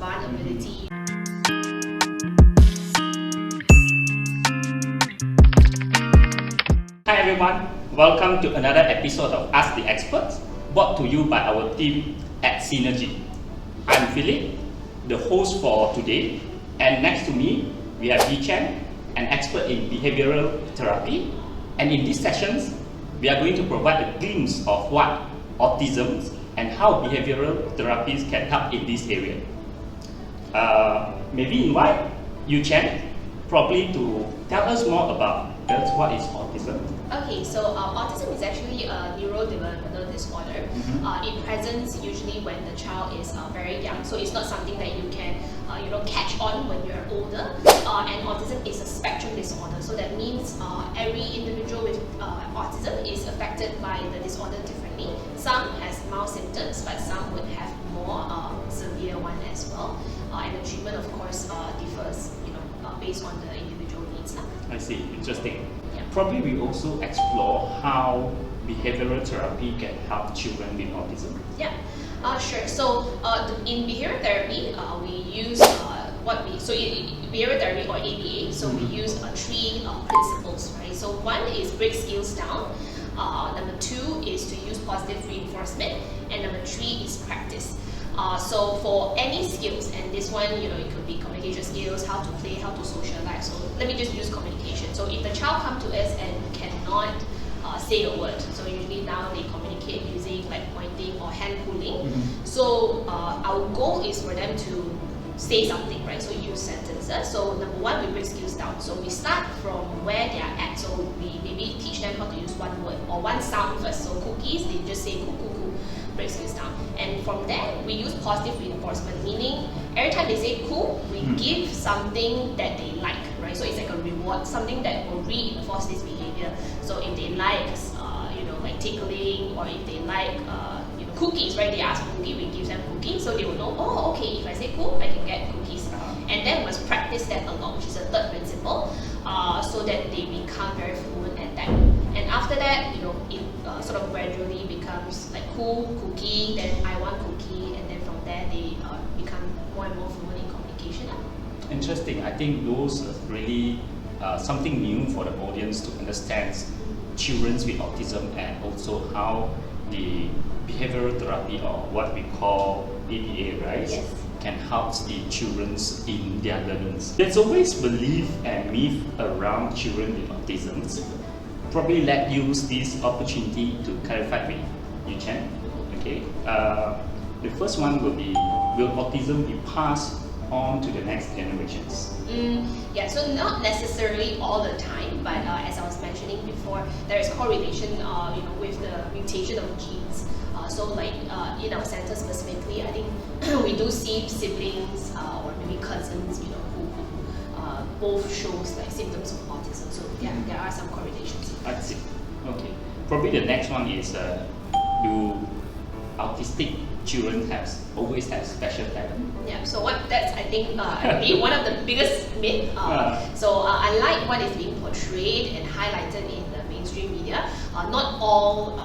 savant ability. Hi everyone, welcome to another episode of Ask the Experts, brought to you by our team at Synergy. I'm Philip, the host for today, and next to me we have Yi Chen, an expert in behavioral therapy. And in these sessions, we are going to provide a glimpse of what autism and how behavioral therapies can help in this area. Maybe invite Yi Chen probably to tell us more about what is autism. Okay, so autism is actually a neurodevelopmental disorder. It presents usually when the child is very young, so it's not something that you can catch on when you're older. And autism is a spectrum disorder, so that means every individual with autism is affected by the disorder differently. Some has mild symptoms, but some would have more severe one as well. And the treatment, of course, differs, based on the individual needs. I see, interesting. Yeah. Probably we also explore how behavioral therapy can help children with autism. Yeah, sure. So in behavioral therapy, we use behavioral therapy or ABA. So we use three principles, right? So one is break skills down. Number two is to use positive reinforcement, and number three is practice. So for any skills, and this one, it could be communication skills, how to play, how to socialize. So let me just use communication. So if the child comes to us and cannot say a word, so usually now they communicate using like pointing or hand pulling. So our goal is for them to say something, right? So use sentences. So number one, we break skills down. So we start from where they are at. So we maybe teach them how to use one word or one sound first. So cookies, they just say coo, coo, coo. Break skills down. And from there, we use positive reinforcement, meaning every time they say cool, we give something that they like, right? So it's like a reward, something that will reinforce this behavior. So if they like, like tickling, or if they like, cookies, right? They ask for cookie, we give them cookies, so they will know, oh, okay, if I say cool, I can get cookies. And then we must practice that a lot, which is the third principle, so that they become very fluent at that. And after that, it sort of gradually becomes like cool, cookie, then I want cookie, and then from there they become more and more fluent in communication. Interesting. I think those are really something new for the audience to understand children with autism, and also how the behavioral therapy, or what we call ABA, right? Yes. Can help the children in their learnings. There's always belief and myth around children with autism. Probably let use this opportunity to clarify with Yi Chen. Okay. The first one will be: will autism be passed on to the next generations? Yeah, so not necessarily all the time, but as I was mentioning before, there is correlation, with the mutation of genes. So like in our center specifically, I think we do see siblings or maybe cousins, who both shows like symptoms of autism. So yeah, there are some correlations. I see. Okay. Probably the next one is: do autistic children always have special talent? Yeah. So that's I think one of the biggest myth. So unlike what is being portrayed and highlighted in the mainstream media, not all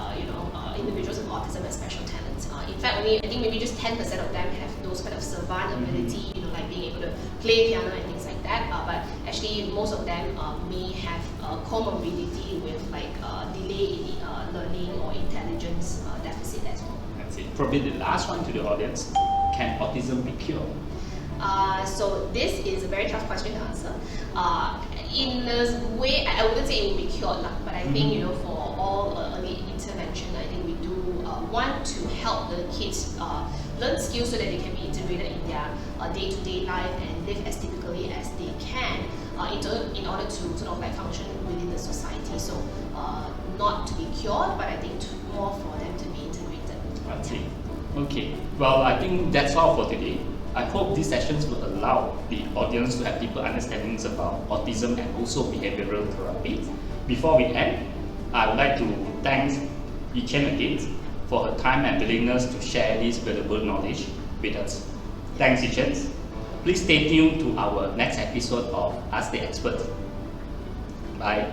individuals with autism have special talents. In fact, I think maybe just 10% of them have those kind of savant ability, like being able to play piano and things like that. But actually, most of them may have comorbidity with like delay in learning or intelligence deficit as well. That's it. Probably the last one to the audience: can autism be cured? So this is a very tough question to answer. In a way, I wouldn't say it will be cured, but I think for all early intervention, I think we do want to help the kids learn skills so that they can be integrated in their day-to-day life and live as typically as they can in order to sort of like function within the society. So not to be cured, but I think more for them to be integrated. I see. Okay. Well, I think that's all for today. I hope these sessions will allow the audience to have deeper understandings about autism and also behavioral therapy. Before we end, I would like to thank Yi Chen again for her time and willingness to share this valuable knowledge with us. Thanks, Yi Chen. Please stay tuned to our next episode of Ask the Expert. Bye.